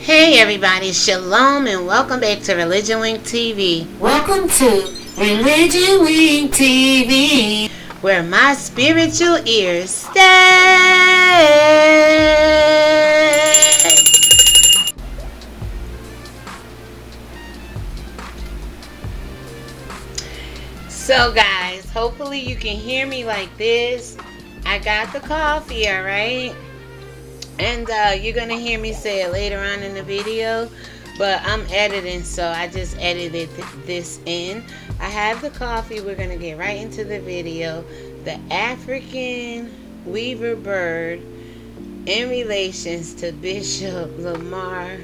Hey everybody, shalom and welcome back to ReligionWinked TV. Welcome to ReligionWinked TV, where my spiritual ears stay. So guys, hopefully you can hear me like this. I got the coffee, alright? And you're going to hear me say it later on in the video. But I'm editing, so I just edited this in. I have the coffee. We're going to get right into the video. The African weaver bird in relations to Bishop Lamar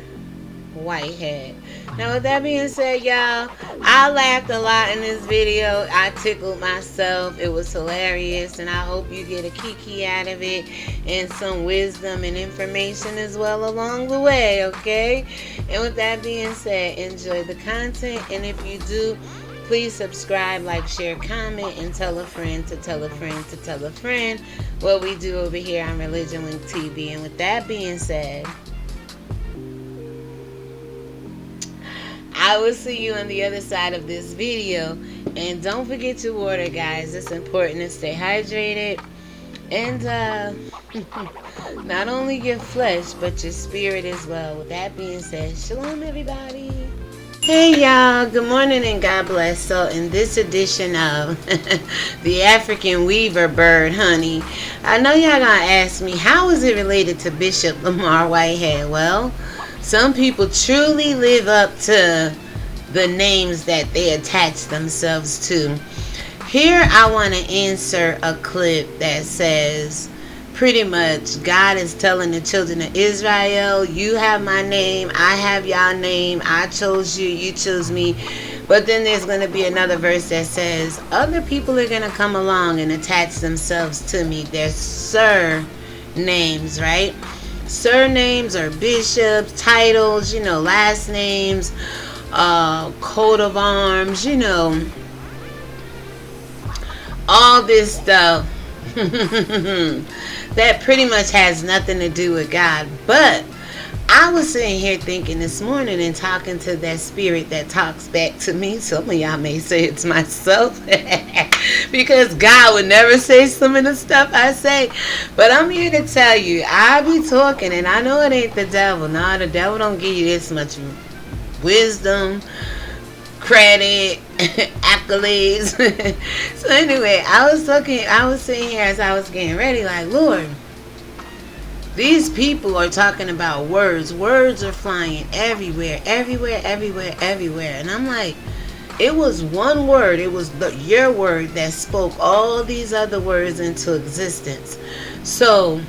Whitehead. Now with that being said, y'all, I laughed a lot in this video. I tickled myself. It was hilarious, and I hope you get a kiki out of it and some wisdom and information as well along the way, okay? And with that being said, enjoy the content, and if you do, please subscribe, like, share, comment, and tell a friend to tell a friend to tell a friend what we do over here on ReligionWinked TV. And with that being said, I will see you on the other side of this video. And don't forget your water, guys. It's important to stay hydrated. And not only your flesh, but your spirit as well. With that being said, shalom, everybody. Hey, y'all. Good morning and God bless. So in this edition of the African weaver bird, honey, I know y'all gonna ask me, how is it related to Bishop Lamar Whitehead? Well, some people truly live up to the names that they attach themselves to. Here I want to insert a clip that says pretty much God is telling the children of Israel, you have my name, I have your name, I chose you, you chose me. But then there's going to be another verse that says other people are going to come along and attach themselves to me. Their surnames, right? Surnames or bishops, titles, last names, coat of arms, all this stuff that pretty much has nothing to do with God. But I was sitting here thinking this morning and talking to that spirit that talks back to me. Some of y'all may say it's myself because God would never say some of the stuff I say. But I'm here to tell you, I be talking, and I know it ain't the devil. No, the devil don't give you this much wisdom, credit, accolades. So anyway, I was sitting here as I was getting ready like, Lord, these people are talking about words. Words are flying everywhere. And I'm like, it was one word. It was your word that spoke all these other words into existence. So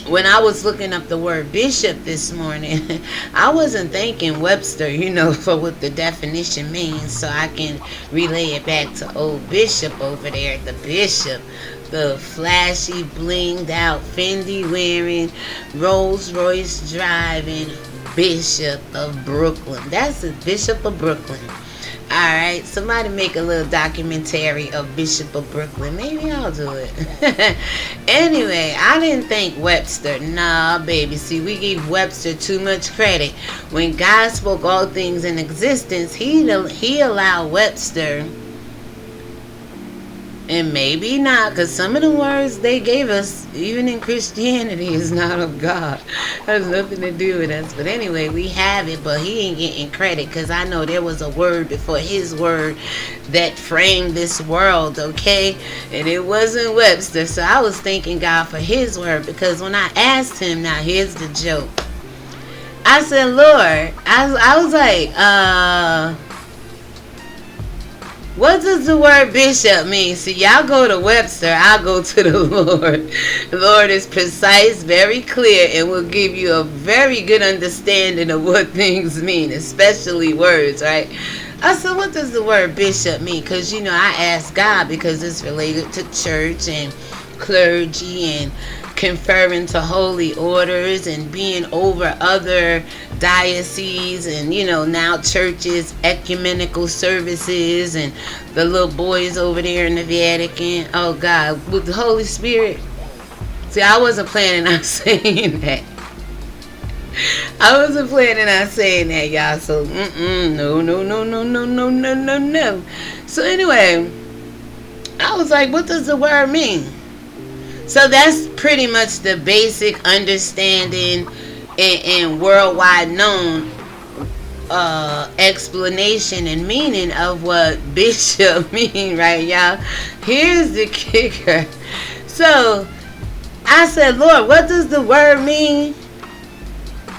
when I was looking up the word bishop this morning, I wasn't thinking Webster, for what the definition means, so I can relay it back to old Bishop over there, the bishop, the flashy, blinged out, Fendi wearing, Rolls Royce driving Bishop of Brooklyn. That's the Bishop of Brooklyn. Alright, somebody make a little documentary of Bishop of Brooklyn. Maybe I'll do it. Anyway, I didn't think Webster. Nah, baby. See, we give Webster too much credit. When God spoke all things in existence, he allowed Webster, and maybe not, because some of the words they gave us, even in Christianity, is not of God. Has nothing to do with us. But anyway, we have it, but he ain't getting credit, because I know there was a word before his word that framed this world, okay? And it wasn't Webster. So I was thanking God for his word, because when I asked him, now here's the joke. I said, Lord, I was like, what does the word bishop mean? See, y'all go to Webster, I'll go to the Lord. The Lord is precise, very clear, and will give you a very good understanding of what things mean, especially words, right? I said, what does the word bishop mean? Because, I asked God because it's related to church and clergy and conferring to holy orders and being over other dioceses and now churches, ecumenical services, and the little boys over there in the Vatican. Oh God, with the Holy Spirit. See, I wasn't planning on saying that. I wasn't planning on saying that, y'all. So, no, no, no, no, no, no, no, no, no. So anyway, I was like, what does the word mean? So that's pretty much the basic understanding and worldwide known explanation and meaning of what bishop mean, right, y'all? Here's the kicker. So I said, Lord, what does the word mean?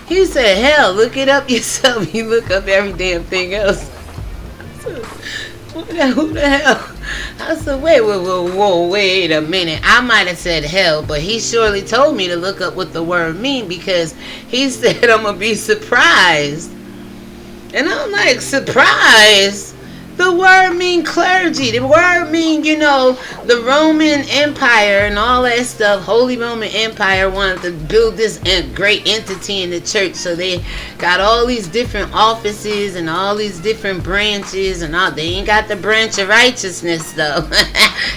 He said, hell, look it up yourself. You look up every damn thing else. Who the hell? I said, wait a minute. I might have said hell, but he surely told me to look up what the word mean, because he said I'm going to be surprised. And I'm like, surprised? The word mean clergy. The word mean, the Roman Empire and all that stuff. Holy Roman Empire wanted to build this great entity in the church. So they got all these different offices and all these different branches and all. They ain't got the branch of righteousness though.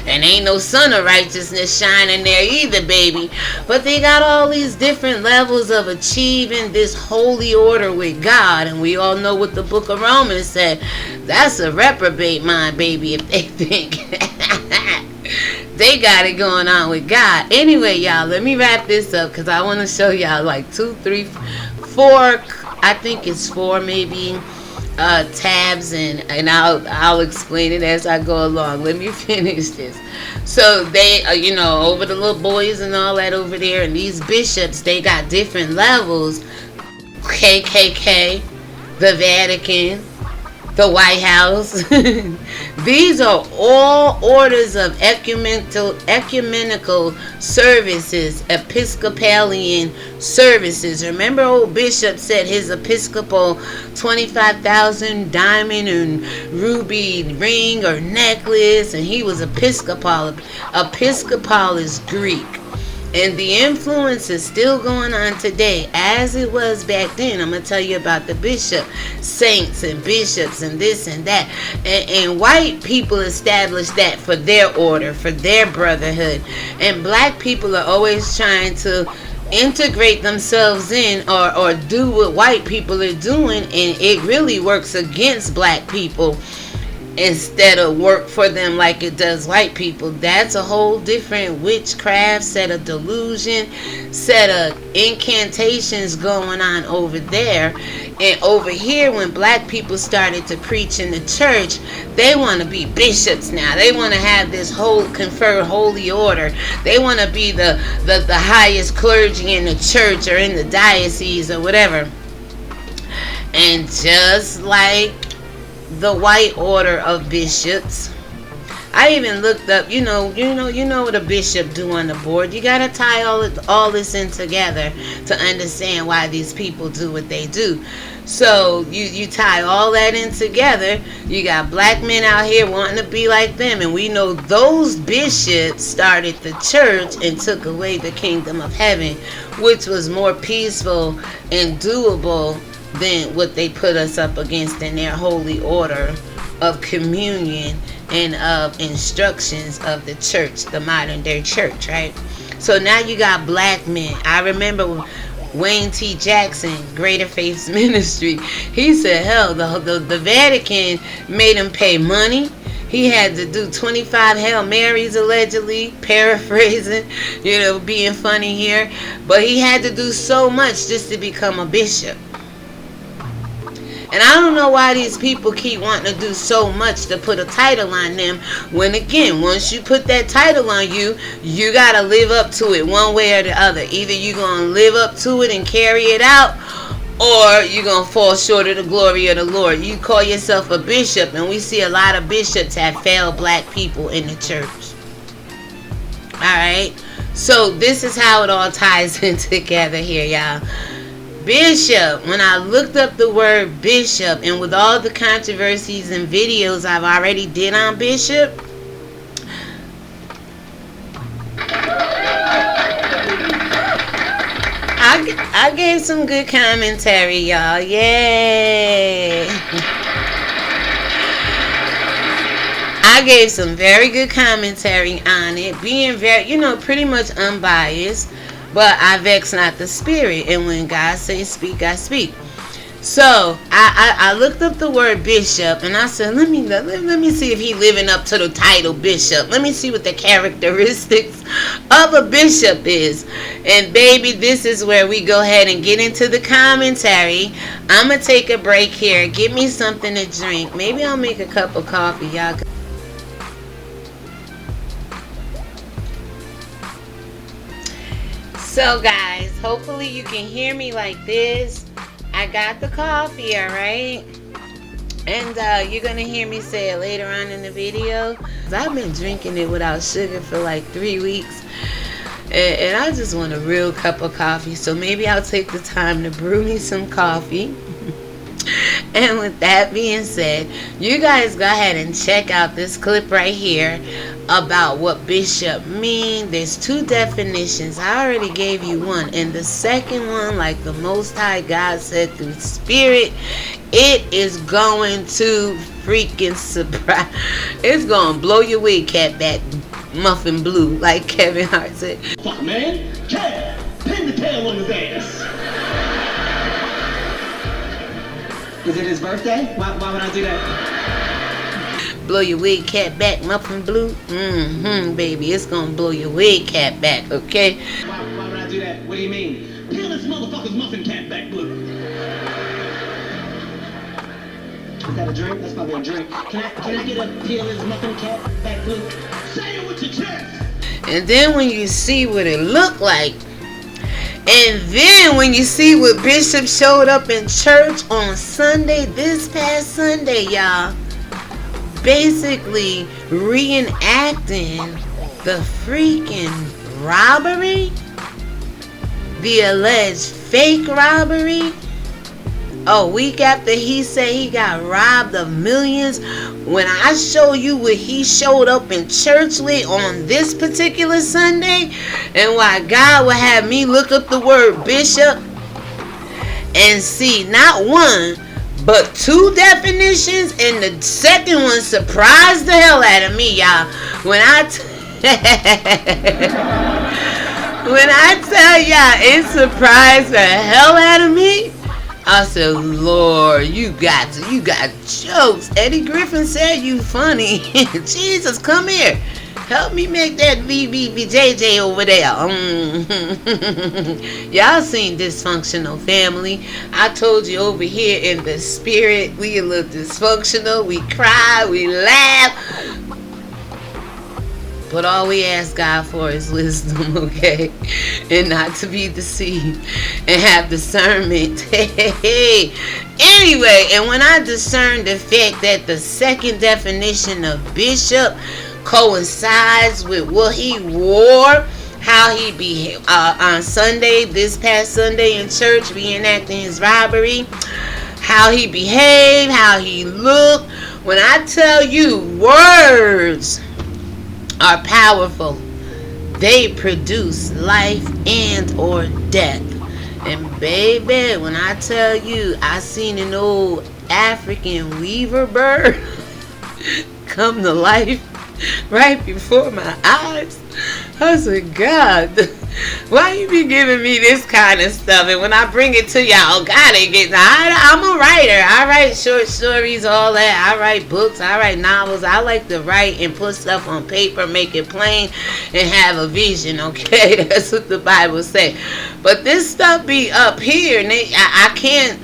And ain't no sun of righteousness shining there either, baby. But they got all these different levels of achieving this holy order with God. And we all know what the book of Romans said. That's a reprobate mind, baby, if they think they got it going on with God. Anyway, y'all, let me wrap this up, because I want to show y'all like 2, 3, 4, I think it's 4 maybe tabs, and I'll explain it as I go along. Let me finish this. So they over the little boys and all that over there, and these bishops, they got different levels. KKK, the Vatican, the White House. These are all orders of ecumenical services, Episcopalian services. Remember, old Bishop said his Episcopal 25,000 diamond and ruby ring or necklace, and he was Episcopal. Episcopal is Greek. And the influence is still going on today as it was back then. I'm going to tell you about the bishop, saints and bishops and this and that. And white people established that for their order, for their brotherhood. And black people are always trying to integrate themselves in or do what white people are doing. And it really works against black people instead of work for them like it does white people. That's a whole different witchcraft, set of delusion, set of incantations going on over there. And over here, when black people started to preach in the church, they want to be bishops now. They want to have this whole conferred holy order. They want to be the highest clergy in the church or in the diocese or whatever. And just like the white order of bishops, I even looked up, you know what a bishop do on the board. You gotta tie all this in together to understand why these people do what they do. So you tie all that in together. You got black men out here wanting to be like them, and we know those bishops started the church and took away the kingdom of heaven, which was more peaceful and doable than what they put us up against in their holy order of communion and of instructions of the church, the modern day church, right? So now you got black men. I remember Wayne T. Jackson, Greater Faiths Ministry, he said, hell, the Vatican made him pay money. He had to do 25 Hail Marys, allegedly, paraphrasing, being funny here. But he had to do so much just to become a bishop. And I don't know why these people keep wanting to do so much to put a title on them, when again, once you put that title on you, you got to live up to it one way or the other. Either you're going to live up to it and carry it out, or you're going to fall short of the glory of the Lord. You call yourself a bishop, and we see a lot of bishops have failed black people in the church. Alright? So this is how it all ties in together here, y'all. Bishop, when I looked up the word bishop, and with all the controversies and videos I've already did on bishop, I gave some good commentary, y'all. Yay! I gave some very good commentary on it, being very, pretty much unbiased. but I vex not the spirit. And when God says speak, I speak. So I looked up the word bishop, and I said, let me see if he living up to the title bishop. Let me see what the characteristics of a bishop is. And baby, this is where we go ahead and get into the commentary. I'm gonna take a break here. Give me something to drink. Maybe I'll make a cup of coffee, y'all. So guys, hopefully you can hear me like this. I got the coffee, alright? And you're going to hear me say it later on in the video. I've been drinking it without sugar for like 3 weeks. And I just want a real cup of coffee. So maybe I'll take the time to brew me some coffee. And with that being said, you guys go ahead and check out this clip right here about what bishop mean. There's 2 definitions. I already gave you one. And the second one, like the Most High God said through Spirit, it is going to freaking surprise. It's going to blow your wig cap back muffin blue, like Kevin Hart said. Fuck, man. Cat, pin the tail on his ass. Is it his birthday? Why would I do that? Blow your wig cap back, muffin blue? Baby, it's gonna blow your wig cap back, okay? Why would I do that? What do you mean? Peel this motherfucker's muffin cap back blue. Is that a drink? That's probably a drink. Can I get a peel his muffin cap back blue? Say it with your chest! And then when you see what it looked like, and then when you see what Bishop showed up in church on Sunday, this past Sunday, y'all, basically reenacting the freaking robbery, the alleged fake robbery. A week after he said he got robbed of millions, when I show you what he showed up in church with on this particular Sunday, and why God would have me look up the word bishop and see not one, but 2 definitions, and the second one surprised the hell out of me, y'all. When I tell y'all it surprised the hell out of me, I said, Lord, you got jokes. Eddie Griffin said you funny. Jesus, come here. Help me make that VVVJJ over there. Y'all seen Dysfunctional Family. I told you over here in the spirit, we a little dysfunctional. We cry, we laugh. But all we ask God for is wisdom, okay? And not to be deceived. And have discernment. Anyway, and when I discerned the fact that the second definition of bishop coincides with what he wore, how he behaved on Sunday, this past Sunday in church, reenacting his robbery, how he behaved, how he looked. When I tell you words are powerful, they produce life and or death. And baby, when I tell you I seen an old African weaver bird come to life right before my eyes, I said, God, why you be giving me this kind of stuff? And when I bring it to y'all, God ain't getting. I'm a writer. I write short stories, all that. I write books. I write novels. I like to write and put stuff on paper, make it plain, and have a vision. Okay, that's what the Bible say. But this stuff be up here, and I can't.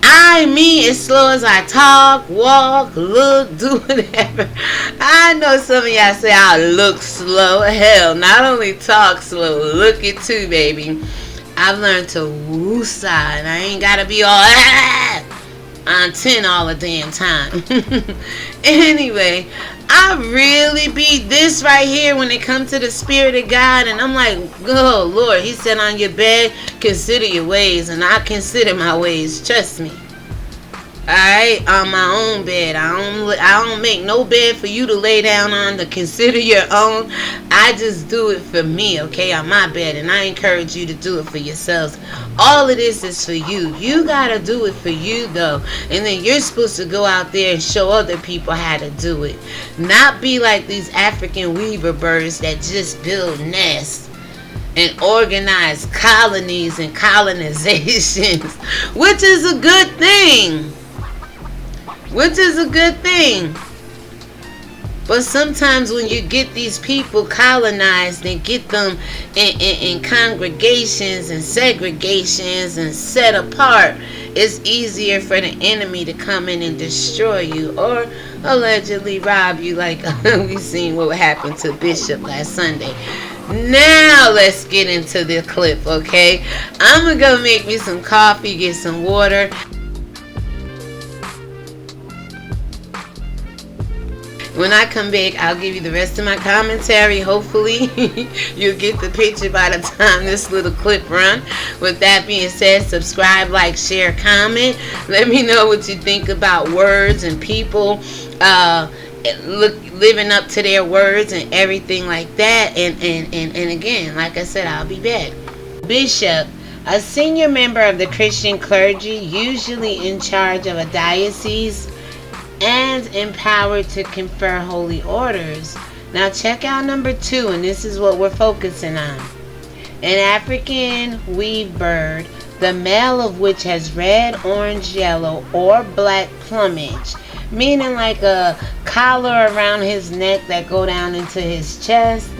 I mean, as slow as I talk, walk, look, do whatever. I know some of y'all say I look slow. Hell, not only talk slow, look it too, baby. I've learned to woosah, and I ain't gotta be all on 10 all the damn time. Anyway, I really be this right here when it comes to the Spirit of God, and I'm like, oh Lord, he said on your bed, consider your ways, and I consider my ways, trust me. Alright, on my own bed. I don't make no bed for you to lay down on to consider your own. I just do it for me, okay, on my bed, and I encourage you to do it for yourselves. All of this is for you. You gotta do it for you though, and then you're supposed to go out there and show other people how to do it. Not be like these African weaver birds that just build nests and organize colonies and colonizations, which is a good thing. Which is a good thing. But sometimes when you get these people colonized and get them in congregations and segregations and set apart, it's easier for the enemy to come in and destroy you or allegedly rob you, like we seen what happened to Bishop last Sunday. Now let's get into the clip, okay? I'm gonna go make me some coffee, get some water. When I come back, I'll give you the rest of my commentary. Hopefully, you'll get the picture by the time this little clip run. With that being said, subscribe, like, share, comment. Let me know what you think about words and people living up to their words and everything like that. And again, like I said, I'll be back. Bishop, a senior member of the Christian clergy, usually in charge of a diocese, and empowered to confer holy orders. Now check out number 2, and this is what we're focusing on. An African weave bird, the male of which has red, orange, yellow, or black plumage, meaning like a collar around his neck that go down into his chest.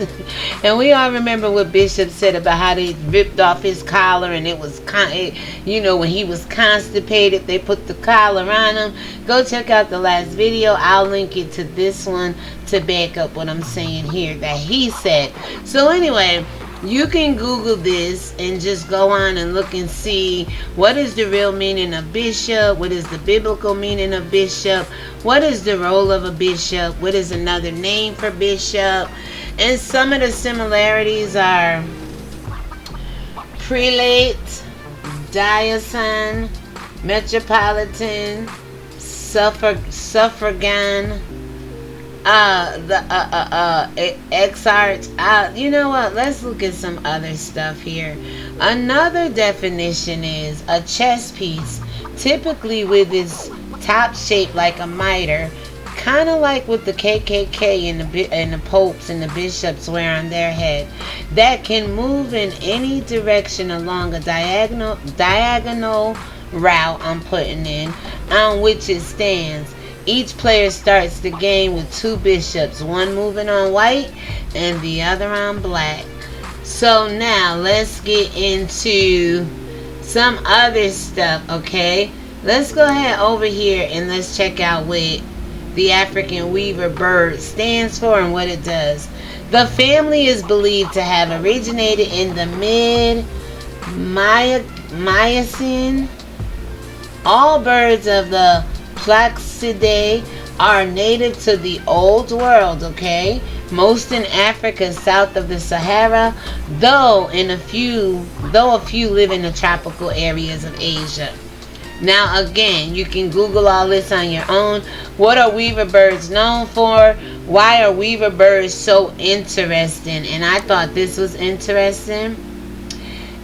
And we all remember what Bishop said about how they ripped off his collar, and it was when he was constipated, they put the collar on him. Go check out the last video. I'll link it to this one to back up what I'm saying here that he said. So anyway, you can Google this and just go on and look and see what is the real meaning of bishop, what is the biblical meaning of bishop, what is the role of a bishop, what is another name for bishop. And some of the similarities are prelate, diocesan, metropolitan, suffragan, exarch. You know what? Let's look at some other stuff here. Another definition is a chess piece, typically with its top shaped like a mitre, kind of like what the KKK and the popes and the bishops wear on their head, that can move in any direction along a diagonal route I'm putting in, on which it stands. Each player starts the game with 2 bishops, one moving on white and the other on black. So now let's get into some other stuff, okay? Let's go ahead over here and let's check out what the African weaver bird stands for and what it does. The family is believed to have originated in the mid-Miocene. All birds of the Plaxidae are native to the old world, okay? Most in Africa south of the Sahara, though a few live in the tropical areas of Asia. Now again, you can Google all this on your own. What are weaver birds known for? Why are weaver birds so interesting? And I thought this was interesting.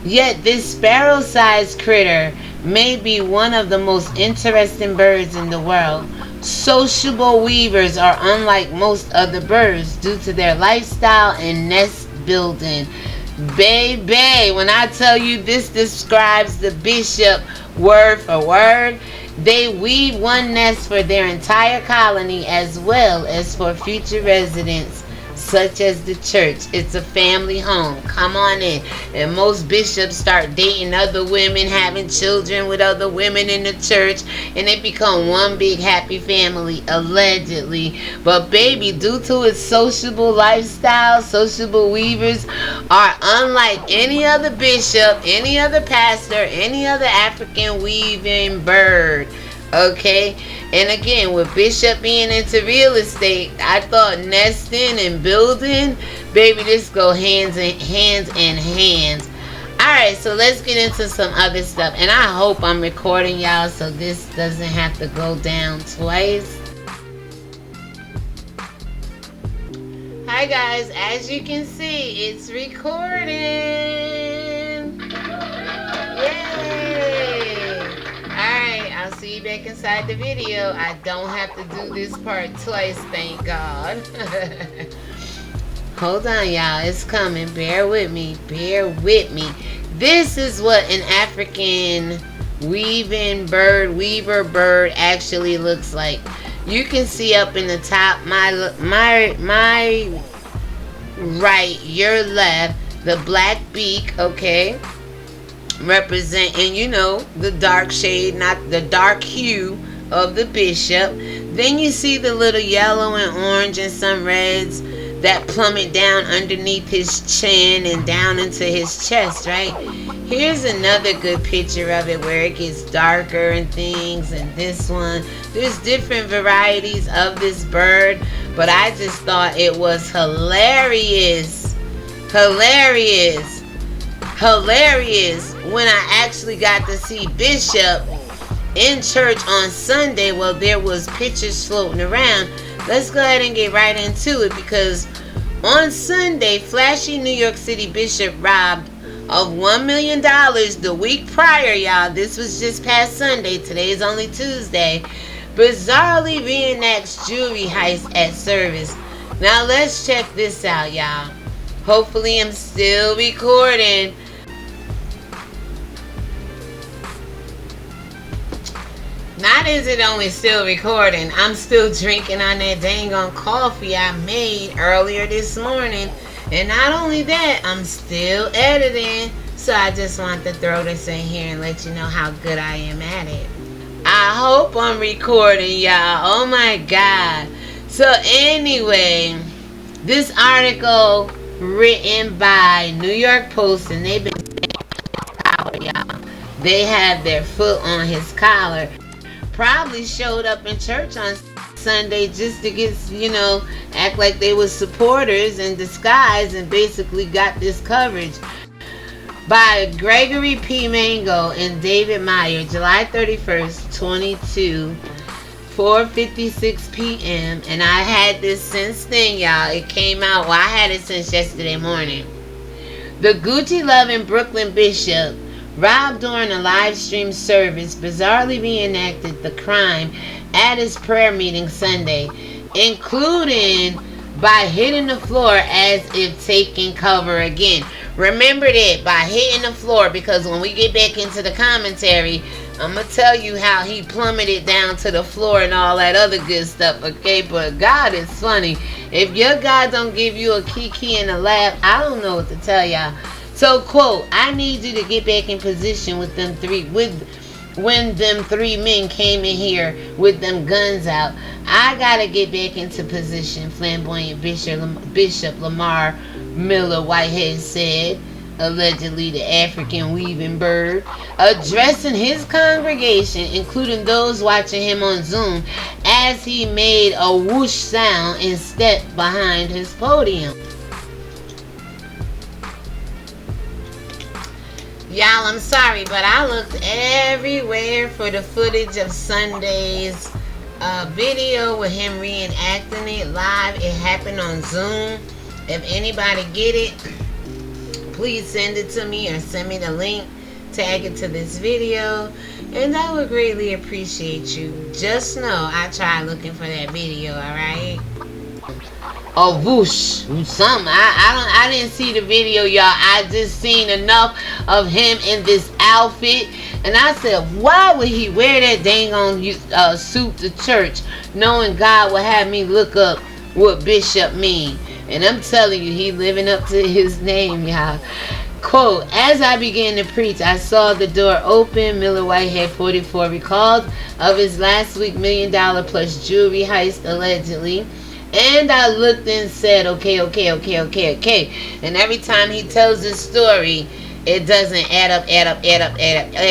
Yet this sparrow-sized critter may be one of the most interesting birds in the world. Sociable weavers are unlike most other birds due to their lifestyle and nest building. Baby, when I tell you this describes the bishop word for word, they weave one nest for their entire colony as well as for future residents such as the church. It's a family home. Come on in. And most bishops start dating other women, having children with other women in the church, and they become one big happy family, allegedly. But baby, due to its sociable lifestyle, sociable weavers are unlike any other bishop, any other pastor, any other African weaving bird. Okay, and again, with Bishop being into real estate, I thought nesting and building, baby, this go hands in hands. Alright, so let's get into some other stuff. And I hope I'm recording y'all so this doesn't have to go down twice. Hi guys, as you can see, it's recording. Yay! Alright, I'll see you back inside the video. I don't have to do this part twice, thank God. Hold on, y'all. It's coming. Bear with me. Bear with me. This is what an African weaver bird actually looks like. You can see up in the top, my right, your left, the black beak, okay? Representing, the dark shade, not the dark hue of the bishop. Then you see the little yellow and orange and some reds that plummet down underneath his chin and down into his chest, right? Here's another good picture of it where it gets darker and things, and this one. There's different varieties of this bird, but I just thought it was hilarious. Hilarious when I actually got to see Bishop in church on Sunday. Well, there was pictures floating around. Let's go ahead and get right into it, because on Sunday, flashy New York City Bishop robbed of $1 million the week prior, y'all. This was just past Sunday. Today is only Tuesday. Bizarrely reenacts jewelry heist at service. Now let's check this out, y'all. Hopefully I'm still recording. Not is it only still recording, I'm still drinking on that dang on coffee I made earlier this morning. And not only that, I'm still editing. So I just want to throw this in here and let you know how good I am at it. I hope I'm recording, y'all. Oh my God. So anyway, this article written by New York Post, and they've been power, y'all. They have their foot on his collar. Probably showed up in church on Sunday just to get, act like they were supporters in disguise, and basically got this coverage. By Gregory P. Mango and David Meyer, July 31st, 4:56 p.m. And I had this since then, y'all. It came out, I had it since yesterday morning. The Gucci-loving Brooklyn bishop robbed during a live stream service bizarrely reenacted the crime at his prayer meeting Sunday, including by hitting the floor as if taking cover again. Remember that, by hitting the floor, because when we get back into the commentary, I'm going to tell you how he plummeted down to the floor and all that other good stuff, okay? But God is funny. If your God don't give you a kiki and a laugh, I don't know what to tell y'all. So, quote, I need you to get back in position with them three, when them three men came in here with them guns out. I gotta get back into position, flamboyant Bishop Lamar Whitehead said, allegedly the African weaving bird, addressing his congregation, including those watching him on Zoom, as he made a whoosh sound and stepped behind his podium. Y'all, I'm sorry, but I looked everywhere for the footage of Sunday's video with him reenacting it live. It happened on Zoom. If anybody get it, please send it to me or send me the link, tag it to this video, and I would greatly appreciate you. Just know I tried looking for that video, alright? A whoosh, something. I didn't see the video, y'all. I just seen enough of him in this outfit, and I said, why would he wear that dang on suit to church, knowing God would have me look up what bishop mean? And I'm telling you, he living up to his name, y'all. Quote, as I began to preach, I saw the door open. Miller Whitehead, 44, recalled of his last week $1 million plus jewelry heist, allegedly. And I looked and said, okay. And every time he tells this story, it doesn't add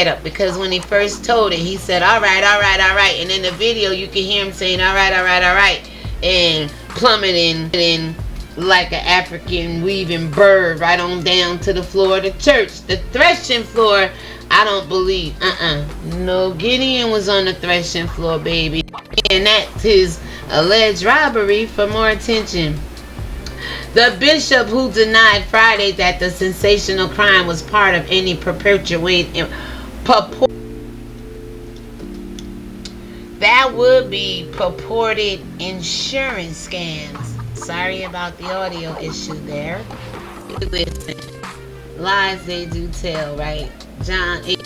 up. Because when he first told it, he said, all right. And in the video, you can hear him saying, all right. And plummeting like an African weaving bird right on down to the floor of the church. The threshing floor, I don't believe. No, Gideon was on the threshing floor, baby. And that's his alleged robbery. For more attention, the bishop who denied Friday that the sensational crime was part of any purported insurance scams. Sorry about the audio issue there. Listen, lies they do tell, right? John 8.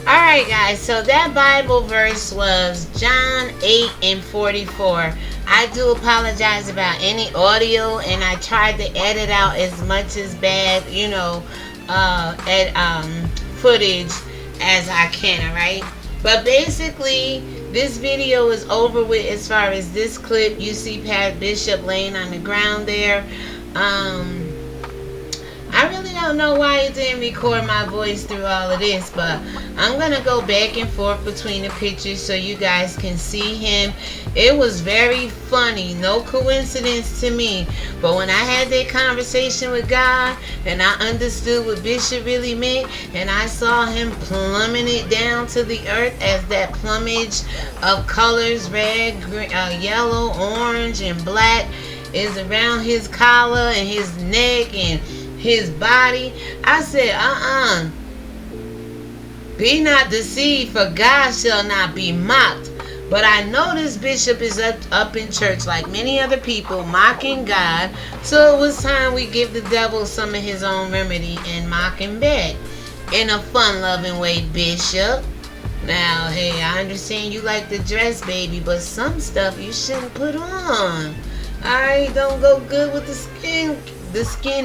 Alright guys, so that Bible verse was John 8:44. I do apologize about any audio, and I tried to edit out as much as bad, footage as I can, alright? But basically, this video is over with as far as this clip. You see Pat Bishop laying on the ground there. I really don't know why it didn't record my voice through all of this, but I'm going to go back and forth between the pictures so you guys can see him. It was very funny, no coincidence to me, but when I had that conversation with God and I understood what Bishop really meant, and I saw him plumbing it down to the earth as that plumage of colors, red, green, yellow, orange, and black is around his collar and his neck and his body, I said, be not deceived, for God shall not be mocked. But I know this bishop is up in church like many other people, mocking God. So it was time we give the devil some of his own remedy and mock him back in a fun-loving way, Bishop. Now, hey, I understand you like the dress, baby, but some stuff you shouldn't put on. Alright, don't go good with the skin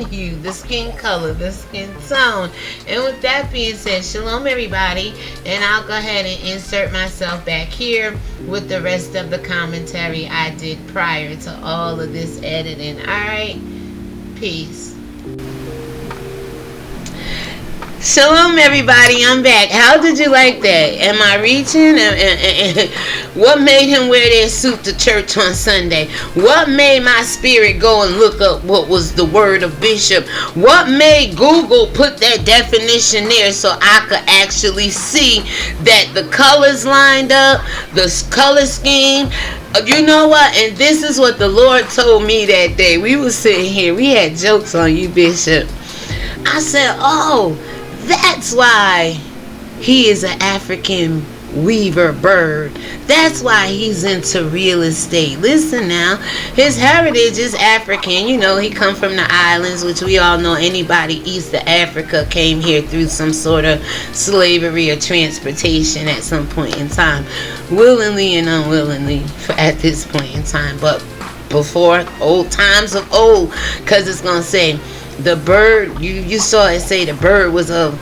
hue, the skin color, the skin tone. And with that being said, shalom everybody, and I'll go ahead and insert myself back here with the rest of the commentary I did prior to all of this editing. Alright, peace. Shalom everybody, I'm back. How did you like that? Am I reaching? What made him wear that suit to church on Sunday? What made my spirit go and look up what was the word of Bishop? What made Google put that definition there so I could actually see that the colors lined up, the color scheme? You know what? And this is what the Lord told me that day. We were sitting here. We had jokes on you, Bishop. I said, oh, that's why he is an African weaver bird. That's why he's into real estate. Listen now, his heritage is African. You know, he come from the islands, which we all know anybody east of Africa came here through some sort of slavery or transportation at some point in time, willingly and unwillingly at this point in time. But before old times of old, because it's going to say the bird, you saw it say the bird was of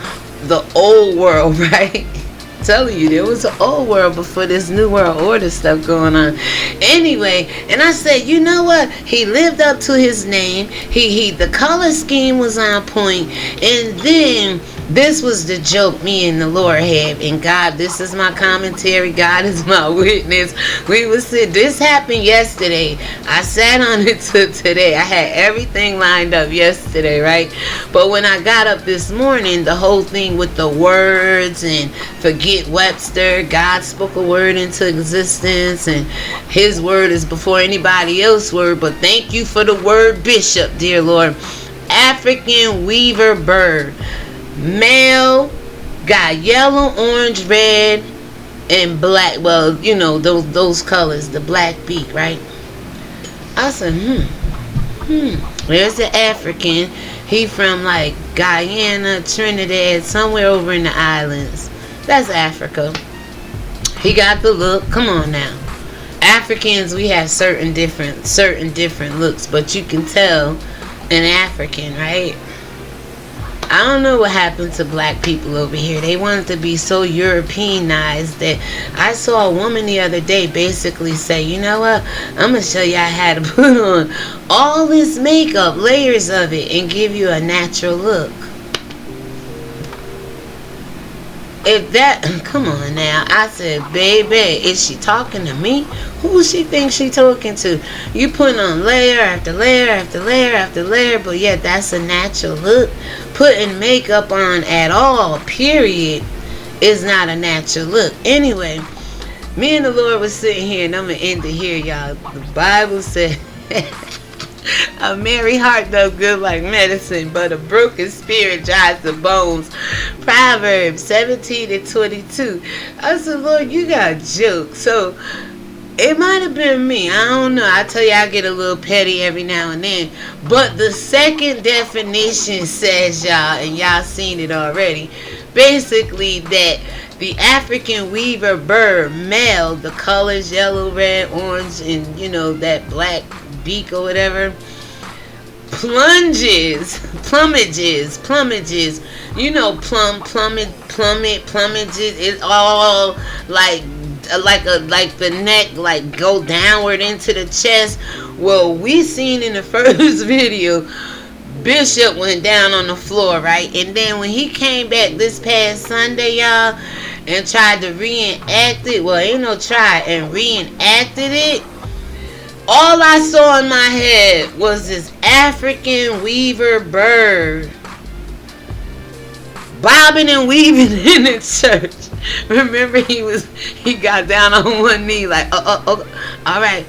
the old world, right? I'm telling you, there was an old world before this new world order stuff going on. Anyway, and I said, you know what? He lived up to his name. The color scheme was on point. And then this was the joke me and the Lord had. And God, this is my commentary. God is my witness. We was sitting. This happened yesterday. I sat on it till today. I had everything lined up yesterday, right? But when I got up this morning, the whole thing with the words and forget Webster, God spoke a word into existence, and his word is before anybody else's word. But thank you for the word Bishop, dear Lord. African weaver bird. Male, got yellow, orange, red, and black. Well, you know, those colors, the black beak, right? I said, Where's the African? He from like Guyana, Trinidad, somewhere over in the islands. That's Africa. He got the look. Come on now. Africans, we have certain different looks, but you can tell an African, right? I don't know what happened to black people over here. They wanted to be so Europeanized that I saw a woman the other day basically say, you know what, I'm going to show you how to put on all this makeup, layers of it, and give you a natural look. If that, come on now. I said, baby, is she talking to me? Who she thinks she talking to? You putting on layer after layer after layer after layer, but yet that's a natural look. Putting makeup on at all, period, is not a natural look. Anyway, me and the Lord was sitting here, and I'm going to end it here, y'all. The Bible said, a merry heart does good like medicine, but a broken spirit dries the bones. Proverbs 17:22. I said, Lord, you got jokes. So It might have been me. I don't know. I tell you, I get a little petty every now and then. But the second definition says, y'all, and y'all seen it already, basically that the African weaver bird, male, the colors yellow, red, orange, and that black beak or whatever, plumages, plumages. It's all like the neck like go downward into the chest. Well, we seen in the first video, Bishop went down on the floor, right? And then when he came back this past Sunday, y'all, and tried to reenact it, well, ain't no try, and reenacted it, all I saw in my head was this African weaver bird bobbing and weaving in the church. Remember, he got down on one knee like, all right.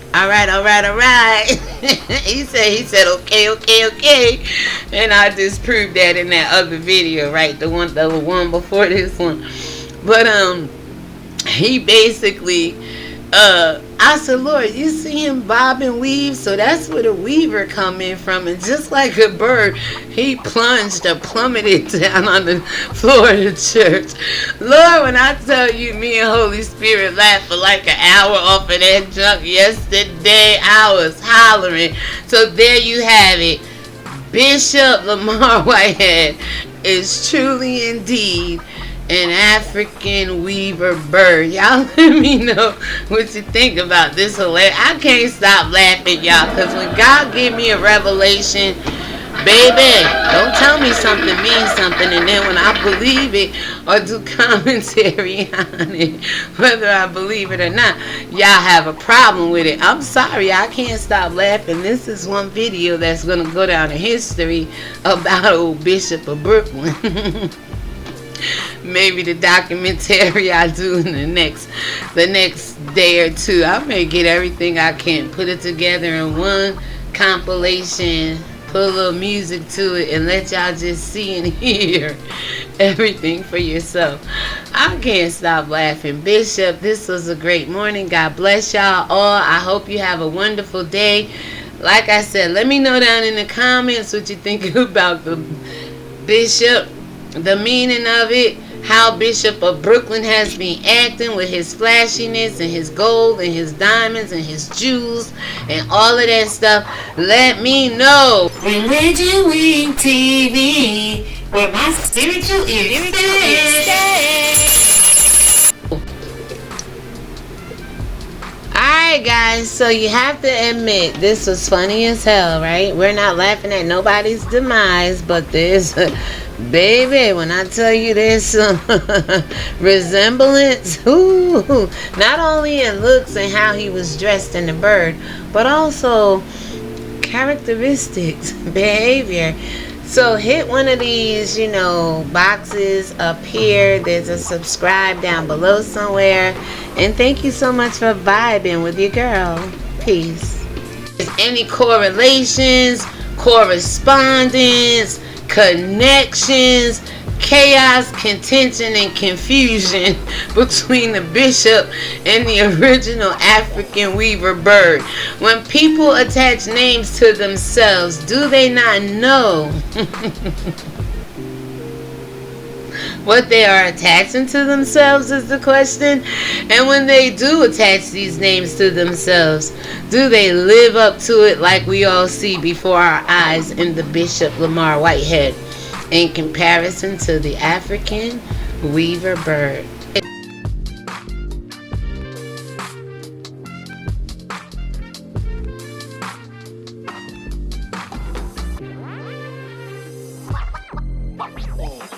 he said, okay. And I just proved that in that other video, right? The one before this one. But he basically, I said, Lord, you see him bob and weave? So that's where the weaver come in from. And just like a bird, he plunged or plummeted down on the floor of the church. Lord, when I tell you, me and Holy Spirit laughed for like an hour off of that junk yesterday, I was hollering. So there you have it. Bishop Lamar Whitehead is truly indeed an African weaver bird. Y'all let me know what you think about this hilarious. I can't stop laughing, y'all, because when God give me a revelation, baby, don't tell me something means something, and then when I believe it or do commentary on it, whether I believe it or not, y'all have a problem with it. I'm sorry, I can't stop laughing. This is one video that's going to go down in history about old Bishop of Brooklyn. Maybe the documentary I do in the next day or two. I may get everything I can, put it together in one compilation, put a little music to it, and let y'all just see and hear everything for yourself. I can't stop laughing. Bishop, this was a great morning. God bless y'all all. I hope you have a wonderful day. Like I said, let me know down in the comments what you think about the Bishop, the meaning of it, how Bishop of Brooklyn has been acting with his flashiness and his gold and his diamonds and his jewels and all of that stuff. Let me know. ReligionWinked TV, where my spiritual ears stay. Alright guys, so you have to admit this was funny as hell, right? We're not laughing at nobody's demise, but there's baby, when I tell you there's some resemblance, not only in looks and how he was dressed in the bird, but also characteristics, behavior. So hit one of these, boxes up here. There's a subscribe down below somewhere. And thank you so much for vibing with your girl. Peace. Is any correlations, correspondence, connections, chaos, contention, and confusion between the bishop and the original African weaver bird? When people attach names to themselves, do they not know what they are attaching to themselves is the question. And when they do attach these names to themselves, do they live up to it like we all see before our eyes in the Bishop Lamar Whitehead in comparison to the African weaver bird? Oh.